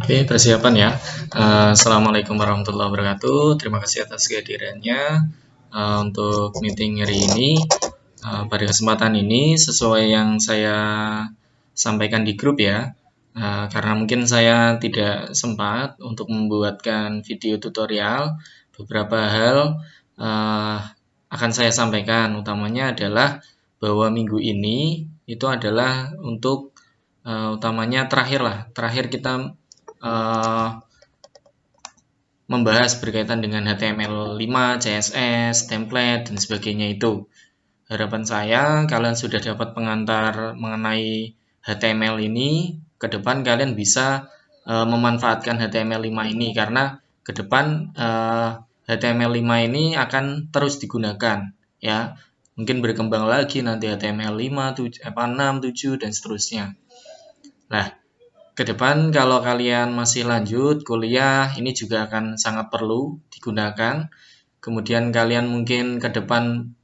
Oke, persiapan ya. Assalamualaikum warahmatullahi wabarakatuh. Terima kasih atas kehadirannya untuk meeting hari ini. Pada kesempatan ini, sesuai yang saya sampaikan di grup ya, karena mungkin saya tidak sempat untuk membuatkan video tutorial, beberapa hal akan saya sampaikan. Utamanya adalah bahwa minggu ini itu adalah untuk utamanya terakhir kita membahas berkaitan dengan HTML5, CSS, template, dan sebagainya itu. Harapan saya kalian sudah dapat pengantar mengenai HTML ini, ke depan kalian bisa memanfaatkan HTML5 ini karena ke depan HTML5 ini akan terus digunakan ya. Mungkin berkembang lagi nanti HTML5, 6, 7 dan seterusnya. Nah, ke depan kalau kalian masih lanjut kuliah, ini juga akan sangat perlu digunakan. Kemudian kalian mungkin ke depan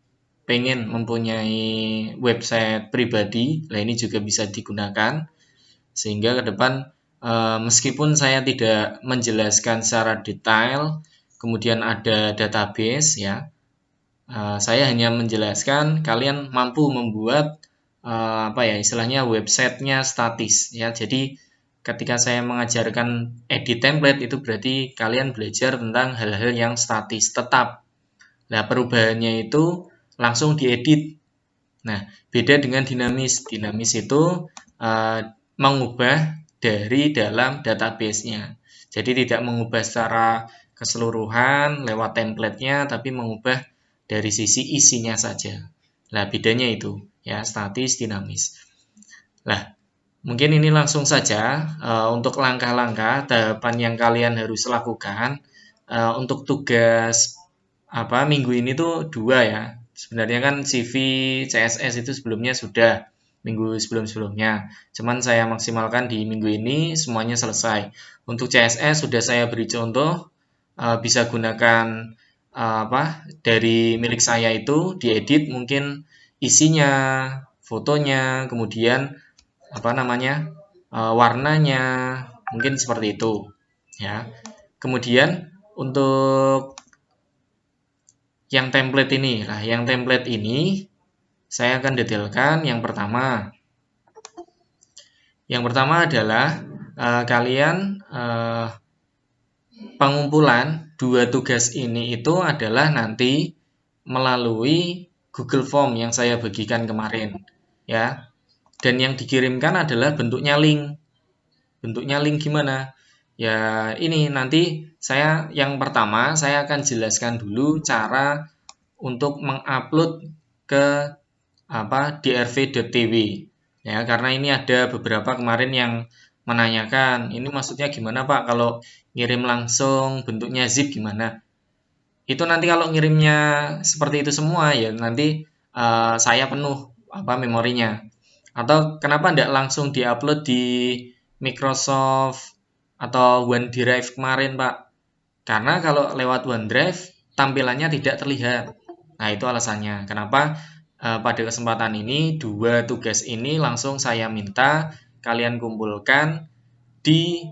pengen mempunyai website pribadi, nah ini juga bisa digunakan. Sehingga ke depan meskipun saya tidak menjelaskan secara detail, kemudian ada database ya, saya hanya menjelaskan kalian mampu membuat istilahnya websitenya statis ya. Jadi ketika saya mengajarkan edit template itu berarti kalian belajar tentang hal-hal yang statis tetap. Nah, perubahannya itu langsung diedit. Nah, beda dengan dinamis. Dinamis itu mengubah dari dalam database-nya. Jadi tidak mengubah secara keseluruhan lewat template-nya, tapi mengubah dari sisi isinya saja. Nah, bedanya itu ya, statis, dinamis. Nah, mungkin ini langsung saja untuk langkah-langkah tahapan yang kalian harus lakukan untuk tugas minggu ini tuh 2 ya. Sebenarnya kan CV CSS itu sebelumnya sudah minggu sebelum-sebelumnya. Cuman saya maksimalkan di minggu ini semuanya selesai. Untuk CSS sudah saya beri contoh bisa gunakan dari milik saya itu diedit mungkin isinya, fotonya, kemudian warnanya, mungkin seperti itu ya. Kemudian untuk yang template ini, yang template ini saya akan detailkan. Yang pertama adalah kalian pengumpulan 2 tugas ini itu adalah nanti melalui Google Form yang saya bagikan kemarin ya. Dan yang dikirimkan adalah bentuknya link. Bentuknya link gimana? Ya ini nanti yang pertama saya akan jelaskan dulu cara untuk mengupload ke drv.tw ya, karena ini ada beberapa kemarin yang menanyakan ini maksudnya gimana Pak kalau ngirim langsung bentuknya zip gimana. Itu nanti kalau ngirimnya seperti itu semua ya nanti saya penuh memorinya. Atau kenapa tidak langsung diupload di Microsoft atau OneDrive kemarin Pak? Karena kalau lewat OneDrive tampilannya tidak terlihat. Nah, itu alasannya. Kenapa pada kesempatan ini 2 tugas ini langsung saya minta kalian kumpulkan di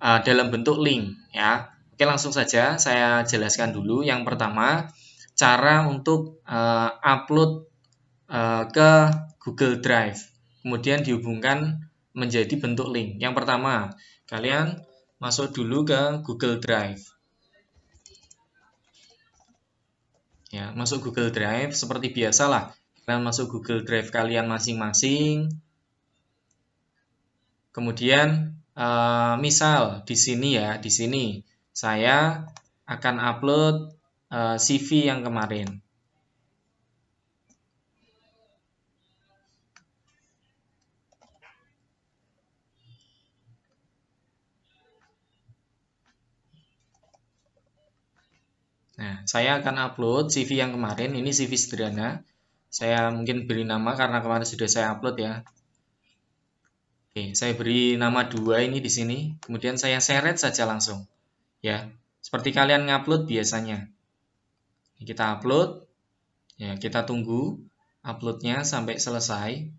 dalam bentuk link ya. Oke, langsung saja saya jelaskan dulu. Yang pertama, cara untuk upload ke Google Drive. Kemudian dihubungkan menjadi bentuk link. Yang pertama, kalian masuk dulu ke Google Drive. Ya, masuk Google Drive seperti biasalah. Kalian masuk Google Drive kalian masing-masing. Kemudian misal di sini saya akan upload CV yang kemarin. Nah, saya akan upload CV yang kemarin. Ini CV sederhana. Saya mungkin beri nama karena kemarin sudah saya upload ya. Oke, saya beri nama 2 ini di sini. Kemudian saya seret saja langsung. Ya, seperti kalian ngupload biasanya. Kita upload. Ya, kita tunggu uploadnya sampai selesai.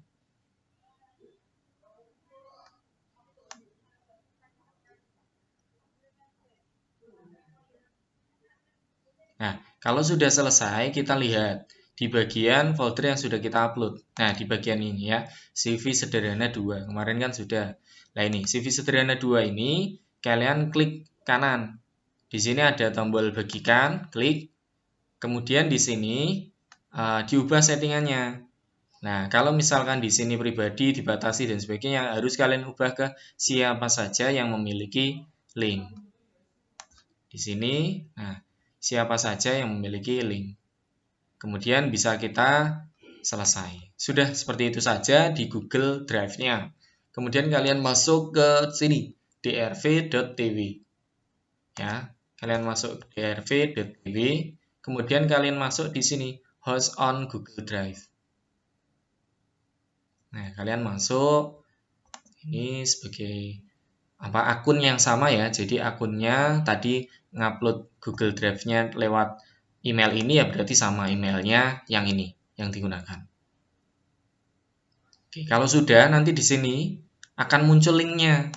Nah, kalau sudah selesai, kita lihat di bagian folder yang sudah kita upload. Nah, di bagian ini ya, CV Sederhana 2. Kemarin kan sudah. Nah, ini CV Sederhana 2 ini, kalian klik kanan. Di sini ada tombol bagikan, klik. Kemudian di sini diubah settingannya. Nah, kalau misalkan di sini pribadi dibatasi dan sebagainya, harus kalian ubah ke siapa saja yang memiliki link. Di sini, nah, siapa saja yang memiliki link. Kemudian bisa kita selesai. Sudah seperti itu saja di Google Drive-nya. Kemudian kalian masuk ke sini, drv.tv. Ya, kalian masuk drv.tv. Kemudian kalian masuk di sini, host on Google Drive. Nah, kalian masuk ini sebagai akun yang sama ya. Jadi akunnya tadi ngupload Google Drive-nya lewat email ini ya, berarti sama emailnya yang ini yang digunakan. Oke, kalau sudah nanti di sini akan muncul linknya.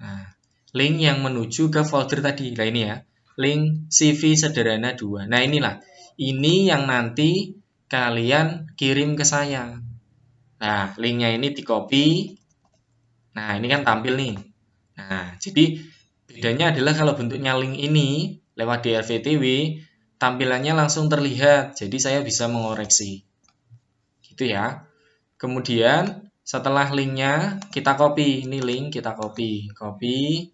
Nah, link yang menuju ke folder tadi. Nah, ini ya, link CV Sederhana 2. Nah, inilah. Ini yang nanti kalian kirim ke saya. Nah, linknya ini di copy. Nah, ini kan tampil nih. Nah, jadi bedanya adalah kalau bentuknya link ini lewat DRV-TW, tampilannya langsung terlihat. Jadi saya bisa mengoreksi. Gitu ya. Kemudian setelah linknya kita copy. Ini link kita copy. Copy.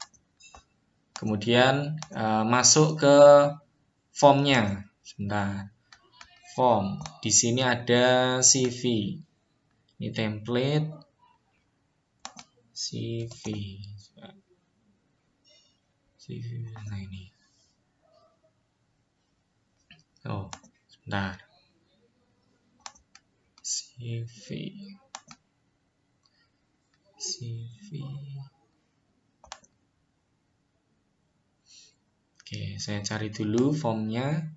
Kemudian masuk ke formnya. Sebentar. Form. Di sini ada CV. Ini template. CV. Nah ini. Oh, sebentar. CV. Oke, saya cari dulu formnya.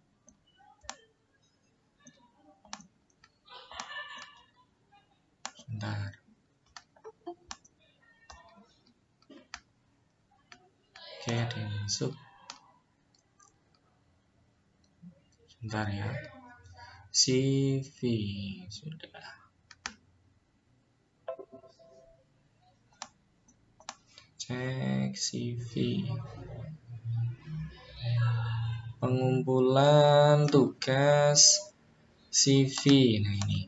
Sebentar. Oke, ada yang masuk. Sebentar ya. CV sudah. Cek CV. Pengumpulan tugas CV. Nah, ini.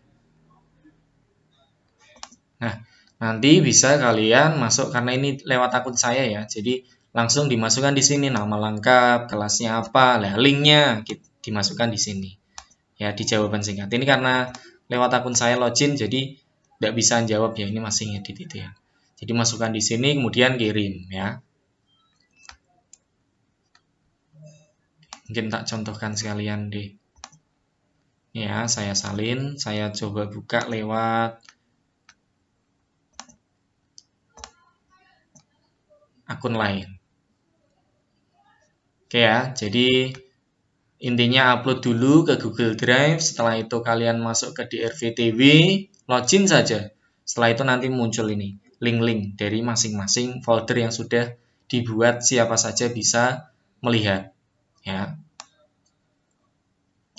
Nah, nanti bisa kalian masuk karena ini lewat akun saya ya. Jadi langsung dimasukkan di sini nama lengkap, kelasnya apa, nah, linknya dimasukkan di sini. Ya, di jawaban singkat. Ini karena lewat akun saya login, jadi tidak bisa jawab ya. Ini masih ngedit itu ya. Jadi masukkan di sini, kemudian kirim ya. Mungkin tak contohkan sekalian deh. Ya, saya salin, saya coba buka lewat akun lain. Oke ya, jadi intinya upload dulu ke Google Drive, setelah itu kalian masuk ke DRV-TW, login saja. Setelah itu nanti muncul ini, link-link dari masing-masing folder yang sudah dibuat, siapa saja bisa melihat. Ya.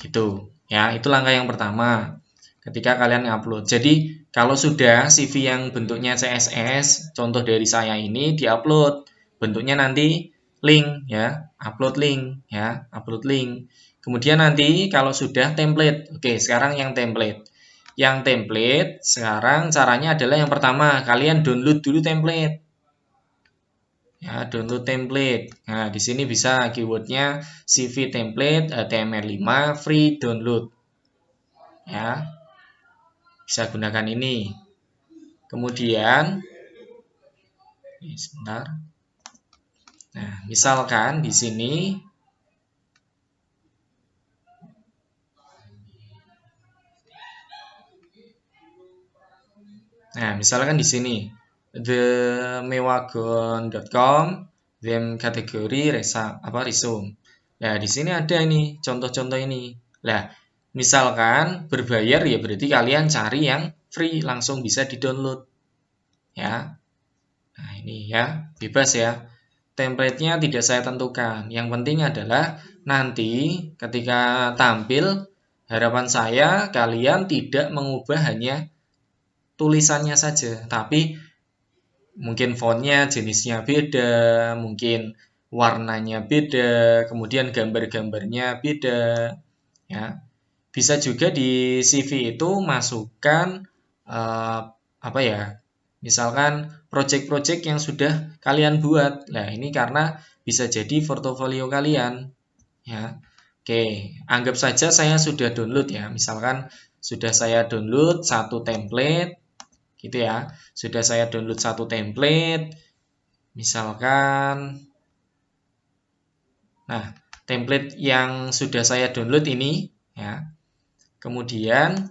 Gitu. Ya, itu langkah yang pertama. Ketika kalian upload. Jadi, kalau sudah CV yang bentuknya CSS, contoh dari saya ini diupload, bentuknya nanti link ya, upload link ya, upload link. Kemudian nanti kalau sudah template. Oke, sekarang yang template. Yang template sekarang caranya adalah yang pertama, kalian download dulu template. Ya, download template. Nah, di sini bisa keywordnya CV template HTML5 free download. Ya, bisa gunakan ini. Kemudian, sebentar. Nah, misalkan di sini, nah, misalkan di sini, themewagon.com, them kategori resume. Nah, di sini ada ini contoh-contoh ini. Nah, misalkan berbayar ya berarti kalian cari yang free, langsung bisa di-download. Ya. Nah, ini ya, bebas ya. Template-nya tidak saya tentukan. Yang penting adalah nanti ketika tampil, harapan saya kalian tidak mengubah hanya tulisannya saja, tapi mungkin fontnya jenisnya beda, mungkin warnanya beda, kemudian gambar-gambarnya beda, ya. Bisa juga di CV itu masukkan apa ya? Misalkan project-project yang sudah kalian buat. Nah, ini karena bisa jadi portofolio kalian, ya. Oke, anggap saja saya sudah download ya. Misalkan sudah saya download satu template gitu ya. Sudah saya download satu template. Misalkan nah, template yang sudah saya download ini ya. Kemudian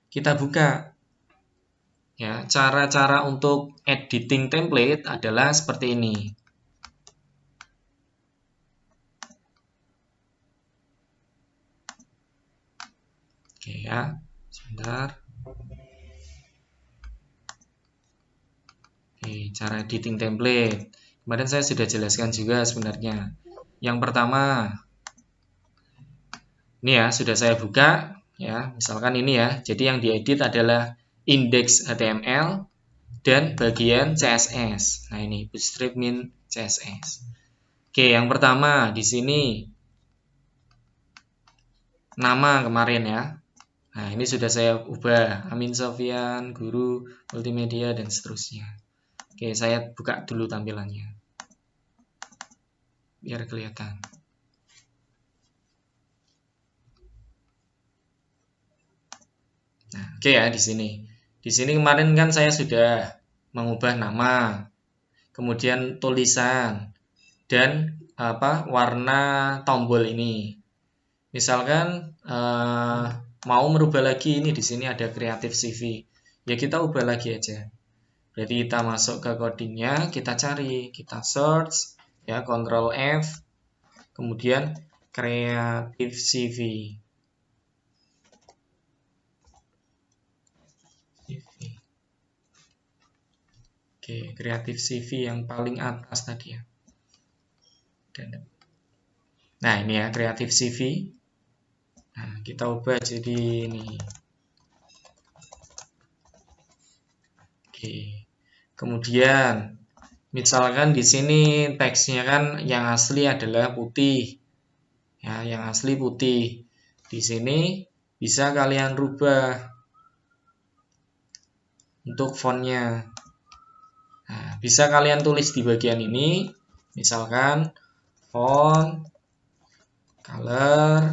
kita buka. Ya, cara-cara untuk editing template adalah seperti ini. Oke ya, sebentar. Oke, cara editing template. Kemarin saya sudah jelaskan juga sebenarnya. Yang pertama, ini ya, sudah saya buka. Ya, misalkan ini ya. Jadi yang diedit adalah index HTML dan bagian CSS. Nah, ini bootstrap min CSS. Oke, yang pertama di sini nama kemarin ya. Nah, ini sudah saya ubah. Amin Sofyan, guru multimedia dan seterusnya. Oke, saya buka dulu tampilannya. Biar kelihatan. Nah, oke ya di sini. Di sini kemarin kan saya sudah mengubah nama, kemudian tulisan dan warna tombol ini. Misalkan mau merubah lagi ini di sini ada Creative CV. Ya kita ubah lagi aja. Berarti kita masuk ke codingnya, kita cari, kita search ya Ctrl F, kemudian Creative CV. Oke, Creative CV yang paling atas tadi ya. Nah, ini ya Creative CV. Nah, kita ubah jadi ini. Oke. Kemudian misalkan di sini teksnya kan yang asli adalah putih. Ya, yang asli putih. Di sini bisa kalian rubah untuk fontnya. Nah, bisa kalian tulis di bagian ini, misalkan font, color,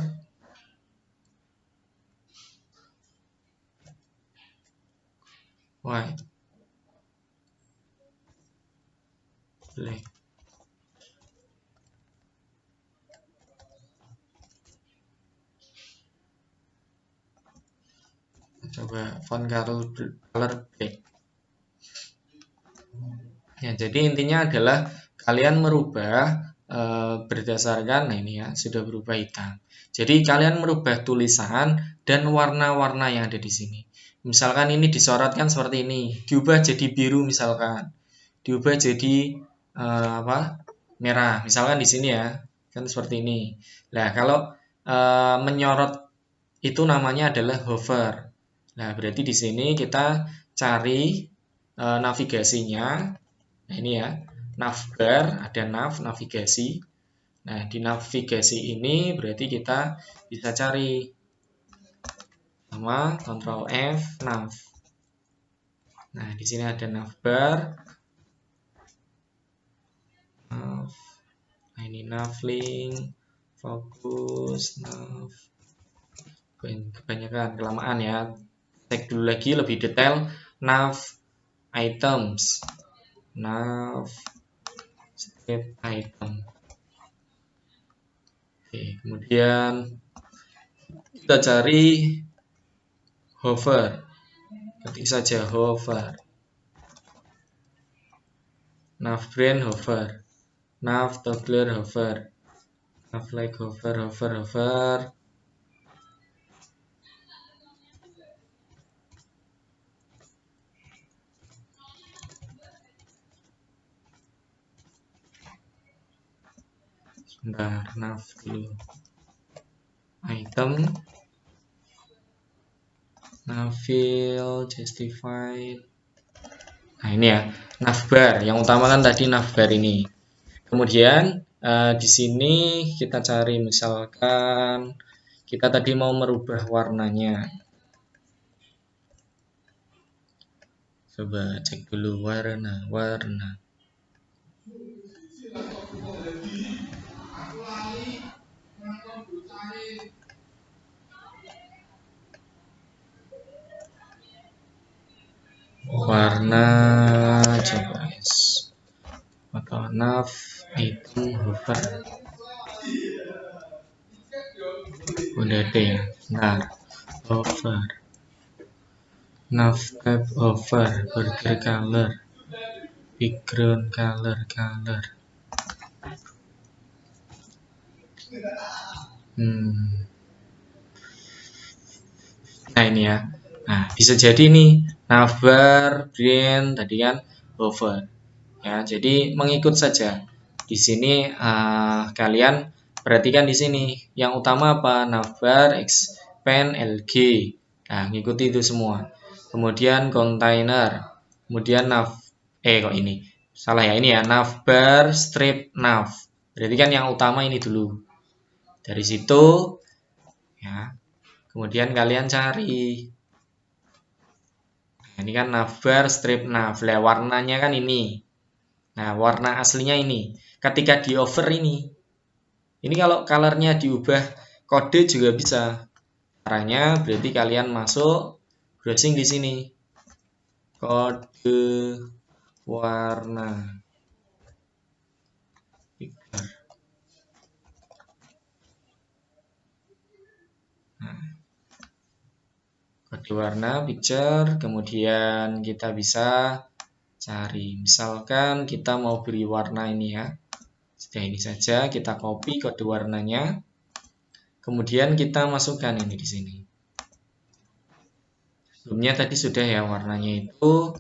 white, black. Coba font color black. Ya, jadi intinya adalah kalian merubah berdasarkan, nah ini ya, sudah berubah hitam. Jadi kalian merubah tulisan dan warna-warna yang ada di sini. Misalkan ini disorotkan seperti ini, diubah jadi biru misalkan, diubah jadi merah. Misalkan di sini ya, kan seperti ini. Nah, kalau menyorot itu namanya adalah hover. Nah, berarti di sini kita cari navigasinya. Nah, ini ya, navbar, ada navigasi. Nah, di navigasi ini berarti kita bisa cari sama Ctrl F, nav. Nah, di sini ada navbar. Nav. Nah, ini navlink, fokus, nav. Kebanyakan, kelamaan ya. Cek dulu lagi lebih detail, nav items. Nav strip item. Oke, kemudian kita cari hover, ketik saja hover, nav brand hover, nav toggler hover. flag hover. Sebentar, nav dulu. Item, navfill, justified. Nah ini ya, navbar. Yang utama kan tadi navbar ini. Kemudian di sini kita cari misalkan kita tadi mau merubah warnanya. Coba cek dulu warna. Warna coba guys. Atau nav item hover. Udah deh ya. Nah, hover. Nav tab hover, burger color, background color. Nah ini ya. Nah bisa jadi nih navbar, brand tadi kan hover. Ya jadi mengikut saja. Di sini kalian perhatikan di sini yang utama apa, navbar, expand, lg. Nah ngikuti itu semua. Kemudian container, kemudian kok ini salah ya, ini ya, navbar strip nav. Berarti kan yang utama ini dulu. Dari situ ya, kemudian kalian cari. Nah, ini kan navbar strip nav. Lah warnanya kan ini. Nah, warna aslinya ini. Ketika di over ini kalau colornya diubah kode juga bisa. Caranya berarti kalian masuk browsing di sini. Kode warna. Nah, kode warna picture, kemudian kita bisa cari. Misalkan kita mau beri warna ini ya. Sudah ini saja, kita copy kode warnanya. Kemudian kita masukkan ini di sini. Sebelumnya tadi sudah ya warnanya itu.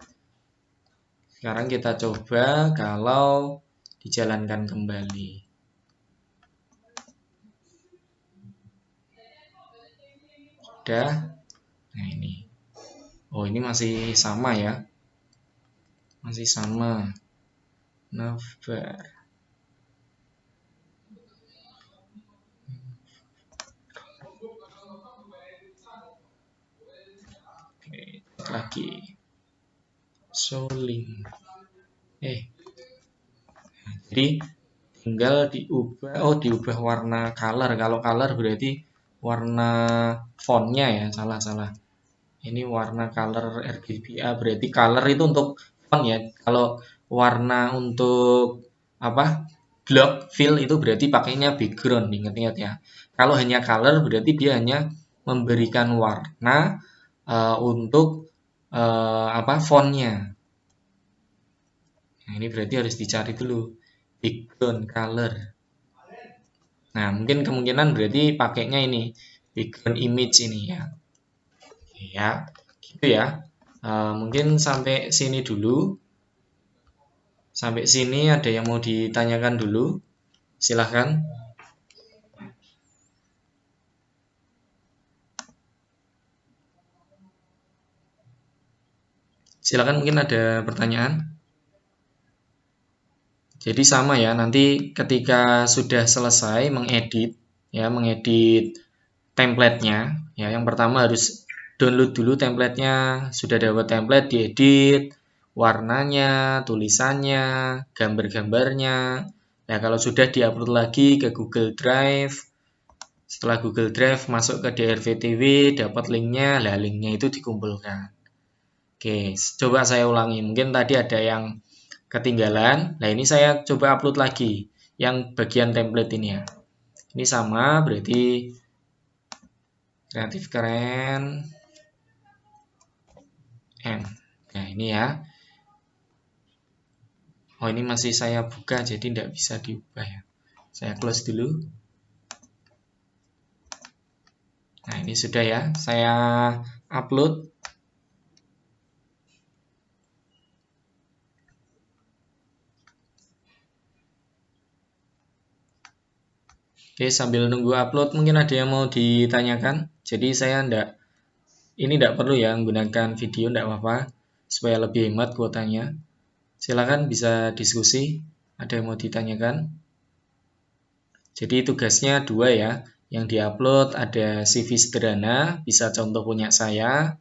Sekarang kita coba kalau dijalankan kembali. Sudah. Nah ini. Oh ini masih sama ya. Masih sama. Navbar. Oke, lagi. Soling. Jadi tinggal diubah warna color. Kalau color berarti warna fontnya ya, salah. Ini warna color RGBA, berarti color itu untuk font ya. Kalau warna untuk apa? Block fill itu berarti pakainya background, ingat-ingat ya. Kalau hanya color berarti dia hanya memberikan warna untuk fontnya. Nah, ini berarti harus dicari dulu background color. Nah, mungkin kemungkinan berarti pakainya ini background image ini ya. Ya, gitu ya. Mungkin sampai sini dulu. Sampai sini ada yang mau ditanyakan dulu? Silahkan. Silahkan, mungkin ada pertanyaan. Jadi sama ya, nanti ketika sudah selesai mengedit template-nya, ya yang pertama harus download dulu template-nya. Sudah dapat template, diedit, warnanya, tulisannya, gambar-gambarnya. Nah, kalau sudah diupload lagi ke Google Drive, setelah Google Drive masuk ke DRVTW, dapat linknya, lah linknya itu dikumpulkan. Oke, coba saya ulangi. Mungkin tadi ada yang ketinggalan. Nah, ini saya coba upload lagi yang bagian template ini ya. Ini sama, berarti kreatif keren M. Nah, ini ya. Oh, ini masih saya buka, jadi tidak bisa diubah ya. Saya close dulu. Nah, ini sudah ya, saya upload. Oke, sambil nunggu upload mungkin ada yang mau ditanyakan. Jadi saya ini enggak perlu ya menggunakan video, enggak apa-apa, supaya lebih hemat kuotanya. Silakan bisa diskusi, ada yang mau ditanyakan. Jadi tugasnya dua ya, yang diupload ada CV sederhana, bisa contoh punya saya.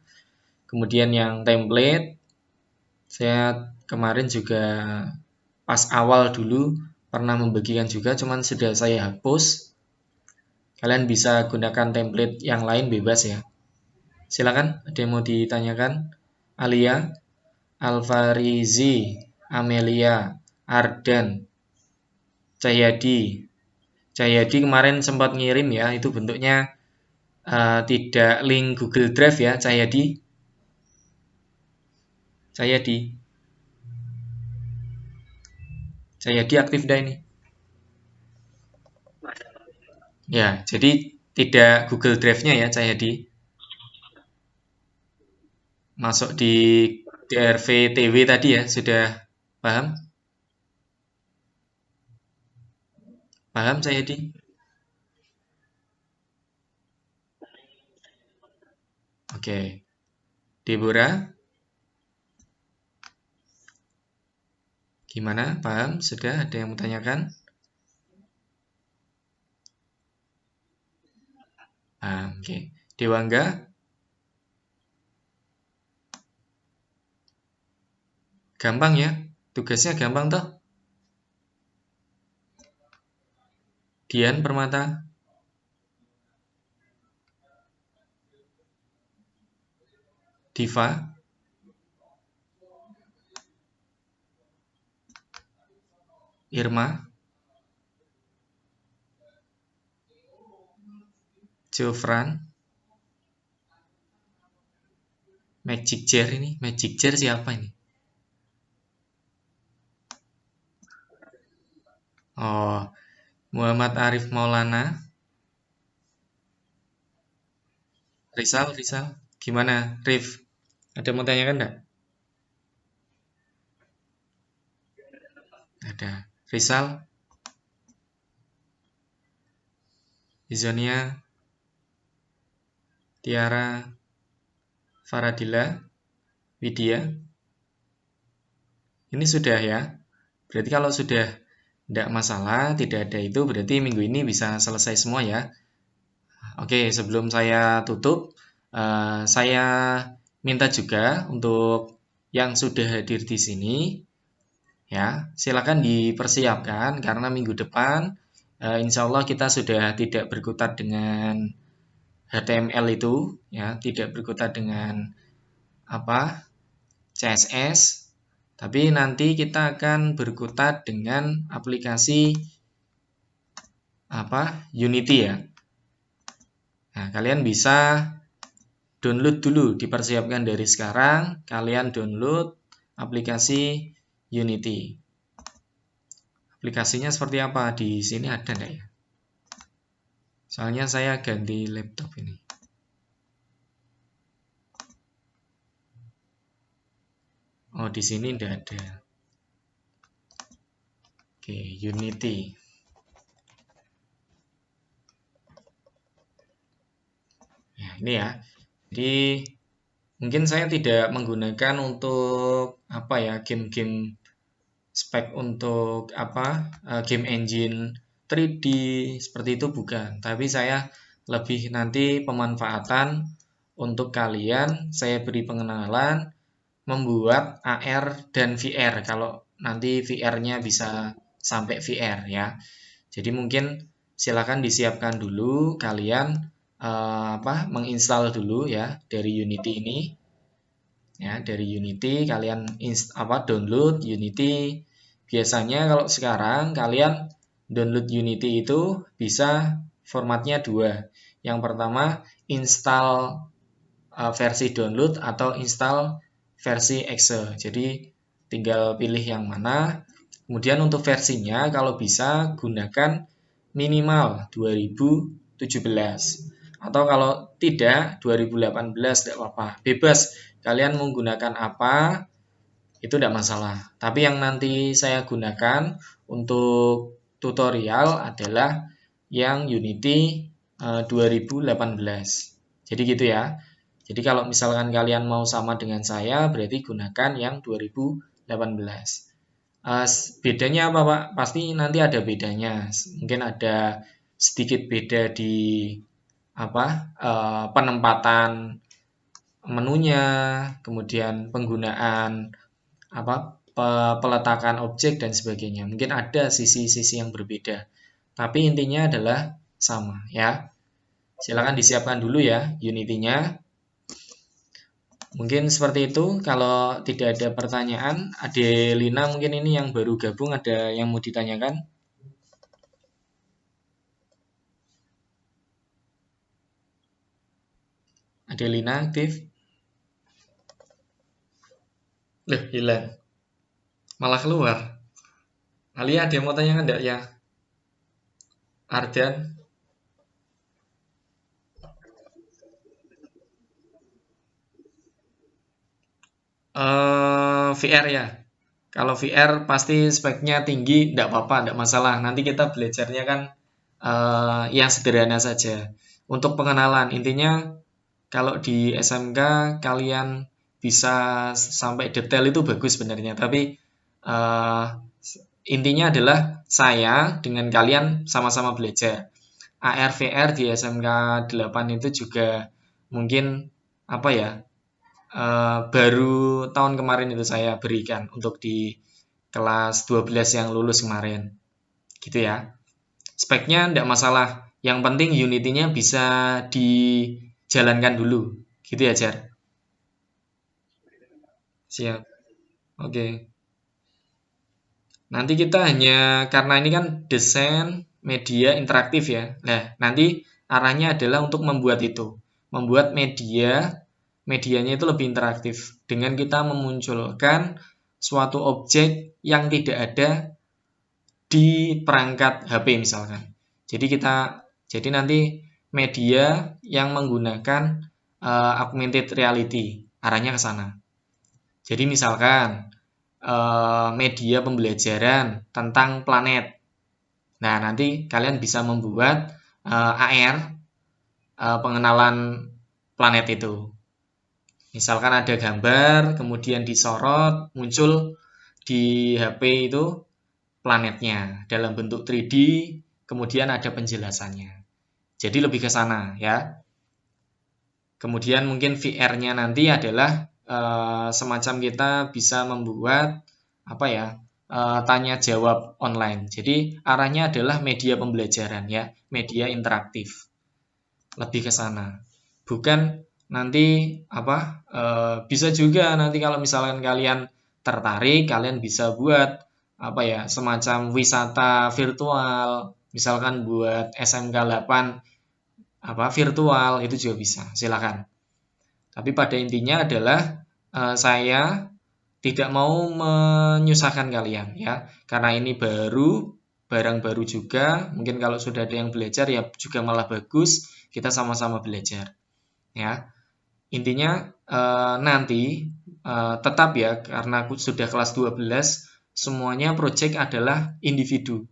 Kemudian yang template, saya kemarin juga pas awal dulu pernah membagikan juga, cuman sudah saya hapus. Kalian bisa gunakan template yang lain bebas ya. Silakan, ada yang mau ditanyakan? Alia, Alfarizi, Amelia, Ardan, Cahyadi. Cahyadi kemarin sempat ngirim ya, itu bentuknya tidak link Google Drive ya, Cahyadi. Cahyadi aktif dah ini. Ya, jadi tidak Google Drive-nya ya, Cahyadi. Masuk di DRV-TW tadi ya, sudah paham? Paham Cahyadi? Oke. Deborah, gimana? Paham? Sudah ada yang mau tanyakan? Oke. Dewangga, gampang ya? Tugasnya gampang toh? Dian Permata, Diva, Irma, Jofran, Magic Jar ini. Magic Jar siapa ini? Oh, Muhammad Arif Maulana, Rizal. Gimana, Rif? Ada mau tanyakan enggak? Ada. Rizal, Izonia, Tiara, Faradila, Widya. Ini sudah ya. Berarti kalau sudah tidak masalah, tidak ada itu, berarti minggu ini bisa selesai semua ya. Oke, sebelum saya tutup, saya minta juga untuk yang sudah hadir di sini, ya, silakan dipersiapkan karena minggu depan, insya Allah kita sudah tidak berkutat dengan HTML itu, ya, tidak berkutat dengan apa CSS, tapi nanti kita akan berkutat dengan aplikasi Unity ya. Nah, kalian bisa download dulu, dipersiapkan dari sekarang, kalian download aplikasi Unity. Aplikasinya seperti apa? Di sini ada enggak ya? Soalnya saya ganti laptop ini. Oh, di sini enggak ada. Oke, Unity. Ya, ini ya. Jadi mungkin saya tidak menggunakan untuk apa ya, game-game spek untuk game engine 3D seperti itu bukan, tapi saya lebih nanti pemanfaatan untuk kalian, saya beri pengenalan membuat AR dan VR kalau nanti VR-nya bisa sampai VR ya. Jadi mungkin silakan disiapkan dulu kalian menginstal dulu ya dari Unity ini. Ya, dari Unity kalian download Unity. Biasanya kalau sekarang kalian download Unity itu bisa formatnya dua. Yang pertama install versi download atau install versi exe. Jadi tinggal pilih yang mana. Kemudian untuk versinya kalau bisa gunakan minimal 2017. Atau kalau tidak, 2018 tidak apa-apa. Bebas, kalian menggunakan apa, itu tidak masalah. Tapi yang nanti saya gunakan untuk tutorial adalah yang Unity 2018. Jadi gitu ya. Jadi kalau misalkan kalian mau sama dengan saya, berarti gunakan yang 2018. Bedanya apa, Pak? Pasti nanti ada bedanya. Mungkin ada sedikit beda di penempatan menunya, kemudian penggunaan peletakan objek dan sebagainya. Mungkin ada sisi-sisi yang berbeda. Tapi intinya adalah sama ya. Silakan disiapkan dulu ya Unity-nya. Mungkin seperti itu. Kalau tidak ada pertanyaan, Adelina mungkin ini yang baru gabung, ada yang mau ditanyakan? Adelina aktif? Loh, hilang. Malah keluar. Alia ada yang mau tanyakan enggak ya? Ardan? VR ya. Kalau VR pasti speknya tinggi, tidak apa-apa, tidak masalah. Nanti kita belajarnya kan yang sederhana saja. Untuk pengenalan, intinya kalau di SMK kalian bisa sampai detail itu bagus sebenarnya. Tapi intinya adalah saya dengan kalian sama-sama belajar. AR VR di SMK 8 itu juga mungkin baru tahun kemarin itu saya berikan untuk di kelas 12 yang lulus kemarin. Gitu ya. Speknya tidak masalah. Yang penting Unity-nya bisa dijalankan dulu. Gitu ya, Jar? Siap. Oke. Nanti kita hanya, karena ini kan desain media interaktif ya. Nah, nanti arahnya adalah untuk membuat itu. Membuat medianya itu lebih interaktif. Dengan kita memunculkan suatu objek yang tidak ada di perangkat HP misalkan. Jadi nanti media yang menggunakan augmented reality, arahnya ke sana. Jadi misalkan media pembelajaran tentang planet. Nah, nanti kalian bisa membuat AR pengenalan planet itu. Misalkan ada gambar, kemudian disorot, muncul di HP itu planetnya dalam bentuk 3D, kemudian ada penjelasannya. Jadi lebih ke sana ya. Kemudian mungkin VR-nya nanti adalah semacam kita bisa membuat tanya jawab online. Jadi arahnya adalah media pembelajaran ya, media interaktif. Lebih ke sana. Bukan nanti bisa juga nanti kalau misalkan kalian tertarik, kalian bisa buat semacam wisata virtual, misalkan buat SMK 8 virtual itu juga bisa, silakan. Tapi pada intinya adalah saya tidak mau menyusahkan kalian ya, karena ini barang baru juga. Mungkin kalau sudah ada yang belajar ya juga malah bagus, kita sama-sama belajar ya. Intinya nanti tetap ya, karena aku sudah kelas 12, semuanya project adalah individu.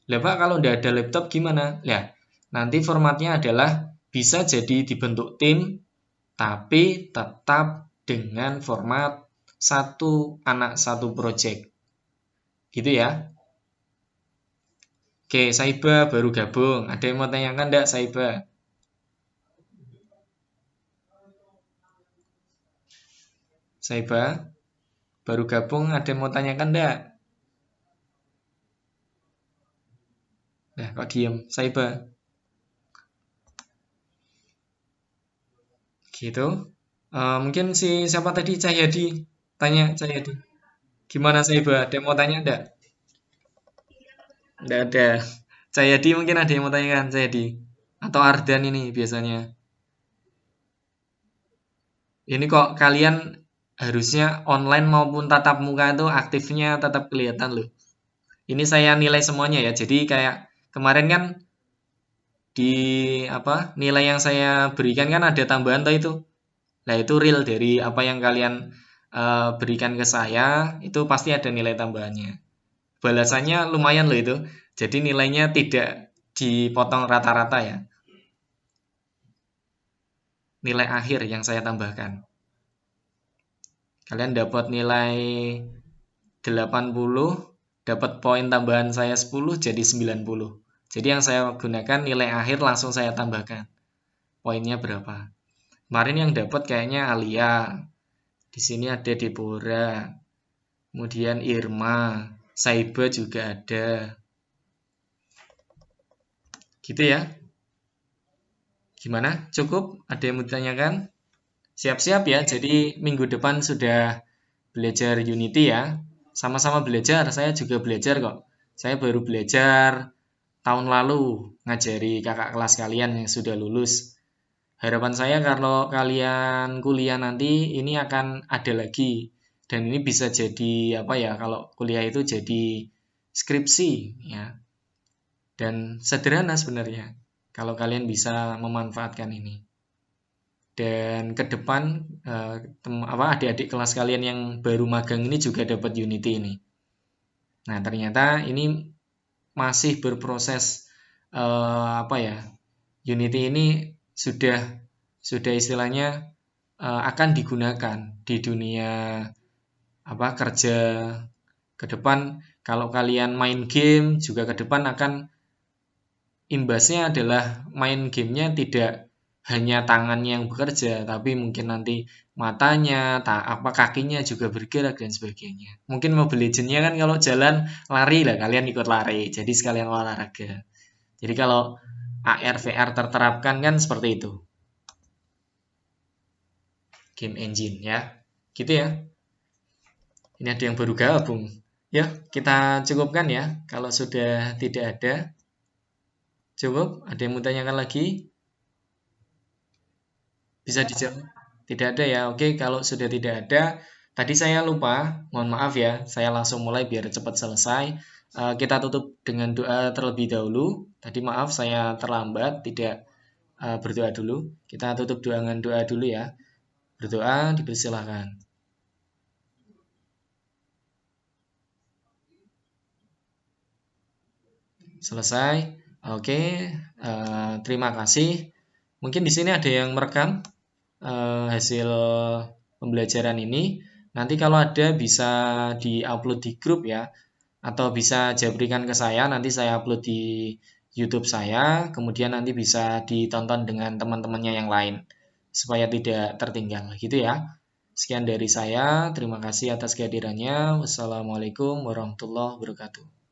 Lah Pak, kalau udah ada laptop gimana? Ya, nanti formatnya adalah bisa jadi dibentuk tim, tapi tetap dengan format satu anak satu project. Gitu ya. Oke, Saiba baru gabung. Ada yang mau tanyakan enggak, Saiba? Saiba baru gabung, ada yang mau tanyakan enggak? Nah, kok diem? Saiba. Gitu. Mungkin siapa tadi? Cahyadi. Tanya Cahyadi. Gimana Saiba? Ada yang mau tanya enggak? Enggak ada. Cahyadi mungkin ada yang mau tanyakan, Cahyadi. Atau Ardan ini biasanya. Ini kok kalian harusnya online maupun tatap muka itu aktifnya tetap kelihatan loh. Ini saya nilai semuanya ya. Jadi kayak kemarin kan di nilai yang saya berikan kan ada tambahan toh itu. Nah, itu real dari apa yang kalian berikan ke saya, itu pasti ada nilai tambahannya. Balasannya lumayan loh itu. Jadi nilainya tidak dipotong rata-rata ya. Nilai akhir yang saya tambahkan. Kalian dapat nilai 80, dapat poin tambahan saya 10 jadi 90. Jadi yang saya gunakan nilai akhir langsung saya tambahkan. Poinnya berapa? Kemarin yang dapat kayaknya Alia. Di sini ada Deborah. Kemudian Irma, Saiba juga ada. Gitu ya. Gimana? Cukup? Ada yang mau ditanyakan? Siap-siap ya. Jadi minggu depan sudah belajar Unity ya. Sama-sama belajar. Saya juga belajar kok. Saya baru belajar tahun lalu ngajari kakak kelas kalian yang sudah lulus. Harapan saya kalau kalian kuliah nanti ini akan ada lagi. Dan ini bisa jadi kalau kuliah itu jadi skripsi ya. Dan sederhana sebenarnya kalau kalian bisa memanfaatkan ini. Dan ke depan adik-adik kelas kalian yang baru magang ini juga dapat Unity ini. Nah, ternyata ini masih berproses Unity ini sudah istilahnya akan digunakan di dunia kerja ke depan. Kalau kalian main game juga ke depan akan imbasnya adalah main gamenya tidak hanya tangannya yang bekerja, tapi mungkin nanti matanya, kakinya juga bergerak dan sebagainya. Mungkin Mobile Legends-nya kan kalau jalan lari lah, kalian ikut lari, jadi sekalian olahraga. Jadi kalau AR VR terterapkan kan seperti itu. Game engine ya, gitu ya. Ini ada yang baru gabung. Ya, kita cukupkan ya. Kalau sudah tidak ada, cukup. Ada yang mau tanyakan lagi? Bisa dijawab? Tidak ada ya. Oke, kalau sudah tidak ada, tadi saya lupa, mohon maaf ya. Saya langsung mulai biar cepat selesai. Kita tutup dengan doa terlebih dahulu. Tadi maaf saya terlambat, tidak berdoa dulu. Kita tutup dengan doa dulu ya. Berdoa, dipersilahkan. Selesai. Oke, terima kasih. Mungkin di sini ada yang merekam hasil pembelajaran ini. Nanti kalau ada bisa di-upload di grup ya, atau bisa jabrikan ke saya, nanti saya upload di YouTube saya, kemudian nanti bisa ditonton dengan teman-temannya yang lain, supaya tidak tertinggal gitu ya. Sekian dari saya, terima kasih atas kehadirannya. Wassalamualaikum warahmatullahi wabarakatuh.